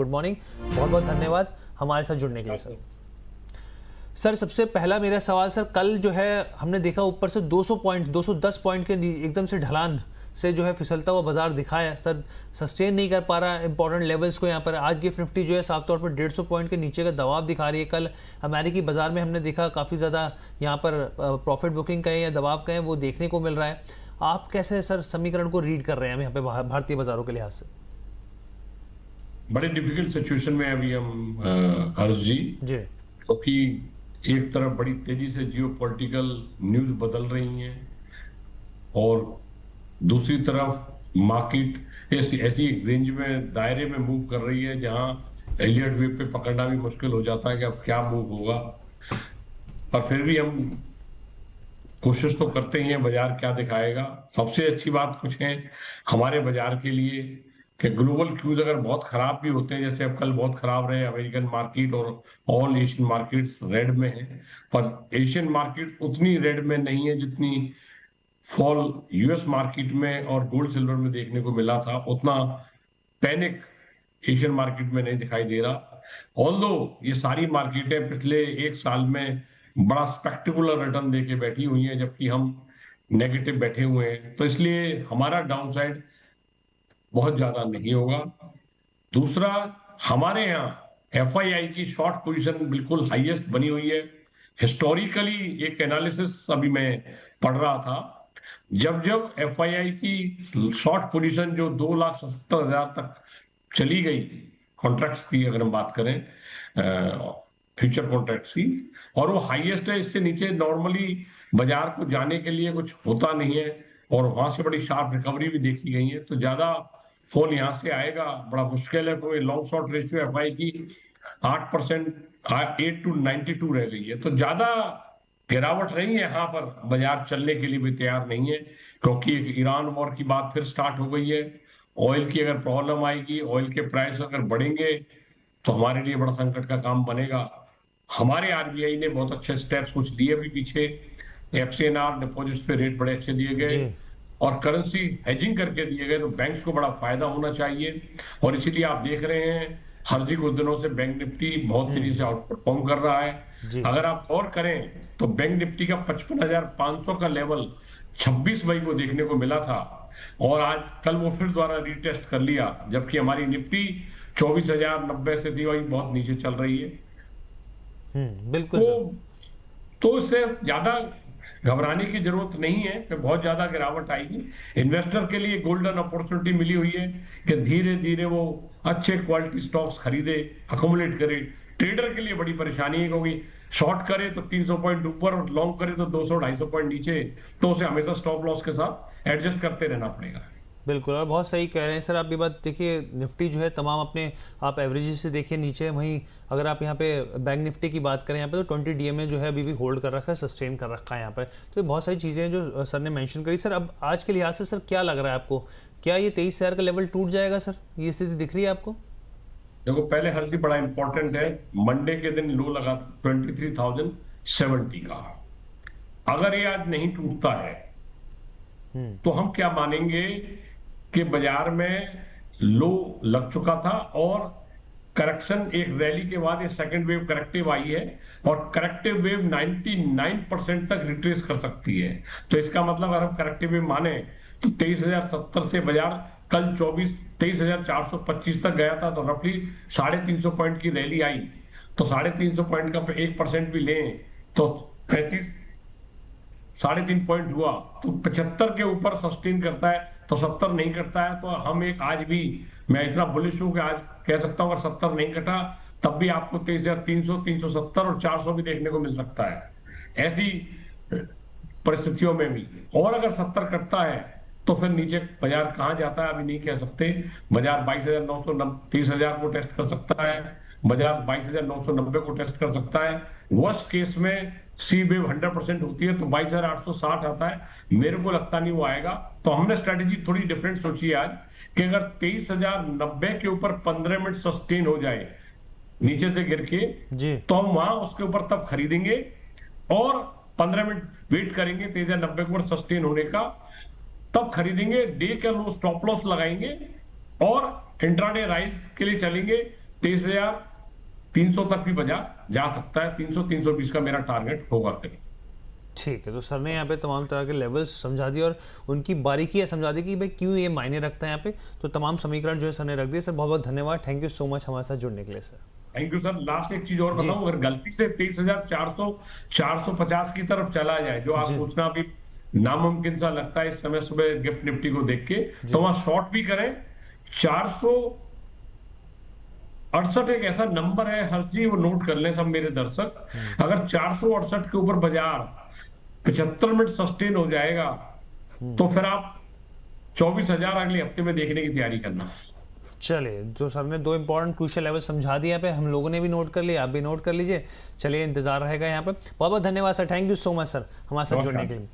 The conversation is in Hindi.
गुड मॉर्निंग, बहुत बहुत धन्यवाद हमारे साथ जुड़ने के लिए सर। सर सबसे पहला मेरा सवाल सर, कल जो है हमने देखा ऊपर से 200 पॉइंट 210 पॉइंट के एकदम से ढलान से जो है फिसलता हुआ बाजार दिखाया सर, सस्टेन नहीं कर पा रहा इंपॉर्टेंट लेवल्स को। यहाँ पर आज गिफ्ट निफ्टी जो है साफ तौर पर 150 पॉइंट के नीचे का दबाव दिखा रही है। कल अमेरिकी बाजार में हमने देखा काफ़ी ज़्यादा यहाँ पर प्रॉफिट बुकिंग कहें या दबाव कहें वो देखने को मिल रहा है। आप कैसे सर समीकरण को रीड कर रहे हैं यहाँ पे भारतीय बाजारों के लिहाज से? बड़े डिफिकल्ट सिचुएशन में अभी हम हर्ष जी, क्योंकि एक तरफ बड़ी तेजी से जियोपॉलिटिकल न्यूज बदल रही हैं और दूसरी तरफ मार्केट ऐसी एक रेंज में दायरे में मूव कर रही है जहां एलियट वेव पे पकड़ना भी मुश्किल हो जाता है कि अब क्या मूव होगा। पर फिर भी हम कोशिश तो करते ही हैं बाजार क्या दिखाएगा। सबसे अच्छी बात कुछ है हमारे बाजार के लिए कि ग्लोबल क्यूज अगर बहुत खराब भी होते हैं, जैसे अब कल बहुत खराब रहे अमेरिकन मार्केट और ऑल एशियन मार्केट्स रेड में है, पर एशियन मार्केट उतनी रेड में नहीं है जितनी फॉल यूएस मार्केट में और गोल्ड सिल्वर में देखने को मिला था। उतना पैनिक एशियन मार्केट में नहीं दिखाई दे रहा। ऑल्दो ये सारी मार्केटें पिछले एक साल में बड़ा स्पेक्टेकुलर रिटर्न देके बैठी हुई हैं, जबकि हम नेगेटिव बैठे हुए हैं, तो इसलिए हमारा डाउनसाइड बहुत ज्यादा नहीं होगा। दूसरा, हमारे यहाँ एफआईआई की शॉर्ट पोजीशन बिल्कुल हाईएस्ट बनी हुई है। हिस्टोरिकली एक एनालिसिस अभी मैं पढ़ रहा था, जब जब एफआईआई की शॉर्ट पोजीशन जो 2,70,000 तक चली गई कॉन्ट्रैक्ट्स की, अगर हम बात करें फ्यूचर कॉन्ट्रैक्ट्स की, और वो हाईएस्ट है। इससे नीचे नॉर्मली बाजार को जाने के लिए कुछ होता नहीं है और वहां से बड़ी शार्प रिकवरी भी देखी गई है, तो ज्यादा फॉल यहां से आएगा बड़ा मुश्किल है। कोई लॉन्ग शॉर्ट रेशियो एफआई की 8%, 8 to 92 रह गई है, तो ज्यादा गिरावट नहीं है। यहाँ पर बाजार चलने के लिए भी तैयार नहीं है, क्योंकि एक ईरान वॉर की बात फिर स्टार्ट हो गई है। ऑयल की अगर प्रॉब्लम आएगी, ऑयल के प्राइस अगर बढ़ेंगे तो हमारे लिए बड़ा संकट का काम बनेगा। हमारे आरबीआई ने बहुत अच्छे स्टेप्स कुछ लिए भी पीछे, एफसीएनआर डिपॉजिट्स पे रेट बड़े अच्छे दिए गए और करेंसी हेजिंग करके दिए गए, तो बैंक्स को बड़ा फायदा होना चाहिए। और इसीलिए आप देख रहे हैं हर जी कुछ दिनों से बैंक निफ्टी बहुत तेजी से आउट परफॉर्म कर रहा है। अगर आप और करें तो बैंक निफ्टी का 55,500 का लेवल 26 मई को देखने को मिला था और आज कल वो फिर दोबारा रीटेस्ट कर लिया, जबकि हमारी निफ्टी 24,090 से थी, वही बहुत नीचे चल रही है। बिल्कुल तो इससे ज्यादा घबराने की जरूरत नहीं है कि बहुत ज्यादा गिरावट आएगी। इन्वेस्टर के लिए गोल्डन अपॉर्चुनिटी मिली हुई है कि धीरे धीरे वो अच्छे क्वालिटी स्टॉक्स खरीदे, अकोमुलेट करे। ट्रेडर के लिए बड़ी परेशानी है, क्योंकि शॉर्ट करे तो 300 पॉइंट ऊपर और लॉन्ग करे तो 200-250 पॉइंट नीचे, तो उसे हमेशा स्टॉप लॉस के साथ एडजस्ट करते रहना पड़ेगा। बिल्कुल, और बहुत सही कह रहे हैं सर आप। ये बात देखिए, निफ्टी जो है तमाम अपने आप एवरेजेस से देखिए नीचे, वहीं अगर आप यहाँ पे बैंक निफ्टी की बात करें यहाँ पे तो 20 डीएमए जो है अभी भी होल्ड कर रखा है, सस्टेन कर रखा है यहाँ पर। तो ये बहुत सारी चीज़ें हैं जो सर ने मेंशन करी। सर अब आज के लिहाज से सर क्या लग रहा है आपको, क्या ये 23,000 का लेवल टूट जाएगा सर? ये स्थिति दिख रही है आपको? देखो, पहले हर चीज बड़ा इंपॉर्टेंट है, मंडे के दिन लो लगा 23,070 का। अगर ये आज नहीं टूटता है तो हम क्या मानेंगे कि बाजार में लो लग चुका था और करेक्शन, एक रैली के बाद ये सेकंड वेव करेक्टिव आई है और करेक्टिव वेव 99% तक रिट्रेस कर सकती है। तो इसका मतलब अगर हम करेक्टिव वेव माने तो 23,070 से बाजार कल 23,425 तक गया था, तो रफली 350 पॉइंट की रैली आई, तो 350 पॉइंट का 1% भी लें तो 3.5 पॉइंट हुआ, तो 75 के ऊपर सस्टेन करता है, तो 70 नहीं करता है तो हम एक आज भी, मैं इतना बुलिश हूं कि आज कह सकता हूं अगर 70 नहीं कटा तब भी आपको 23,300, 370 और 400 भी देखने को मिल सकता है ऐसी परिस्थितियों में भी। और अगर 70 कटता है तो फिर नीचे बाजार कहां जाता है अभी नहीं कह सकते। बाजार 22,930 को टेस्ट कर सकता है, बाजार 22,990 को टेस्ट कर सकता है। वर्स्ट केस में सी वेव 100% होती है तो 22,860 आता है, मेरे को लगता नहीं वो आएगा। तो हमने स्ट्रेटेजी थोड़ी डिफरेंट सोची है आज कि अगर 23,090 के ऊपर 15 मिनट सस्टेन हो जाए नीचे से गिर के जी, तो हम वहां उसके ऊपर तब खरीदेंगे और 15 मिनट वेट करेंगे 23,090 के ऊपर सस्टेन होने का, तब खरीदेंगे। डे का लो स्टॉप लॉस लगाएंगे और इंट्राडे राइज के लिए चलेंगे 23,300 तक भी जा सकता है। 300-320 का मेरा टारगेट होगा फिर। ठीक है, तो सर ने यहाँ पे तमाम तरह के लेवल्स समझा दिए और उनकी बारीकियाँ समझा दी कि भाई क्यों ये मायने रखता है यहाँ पे। तो तमाम समीकरण जो है सर ने रख दिए। सर बहुत बहुत धन्यवाद, थैंक यू सो मच हमारे साथ जुड़ने के लिए sir. Thank you sir. Last एक चीज और बताऊं, अगर गलती से 23,400 450 की तरफ चला जाए, जो आप सोचना अभी नामुमकिन सा लगता है इस समय सुबह गिफ्ट निफ्टी को देख के, तो वहां शॉर्ट भी करें। 468 एक ऐसा नंबर है हर्ष जी, वो नोट कर लें सब मेरे दर्शक। अगर 468 के ऊपर बाजार 75 मिनट सस्टेन हो जाएगा, तो फिर आप 24,000 अगले हफ्ते में देखने की तैयारी करना। चलिए, जो सर ने दो इंपॉर्टेंट क्रूशियल लेवल समझा दिया पे, हम लोगों ने भी नोट कर लिया, आप भी नोट कर लीजिए। चलिए, इंतजार रहेगा यहाँ पे। बहुत बहुत धन्यवाद sir, thank you so much sir हमारे साथ जुड़ने के लिए।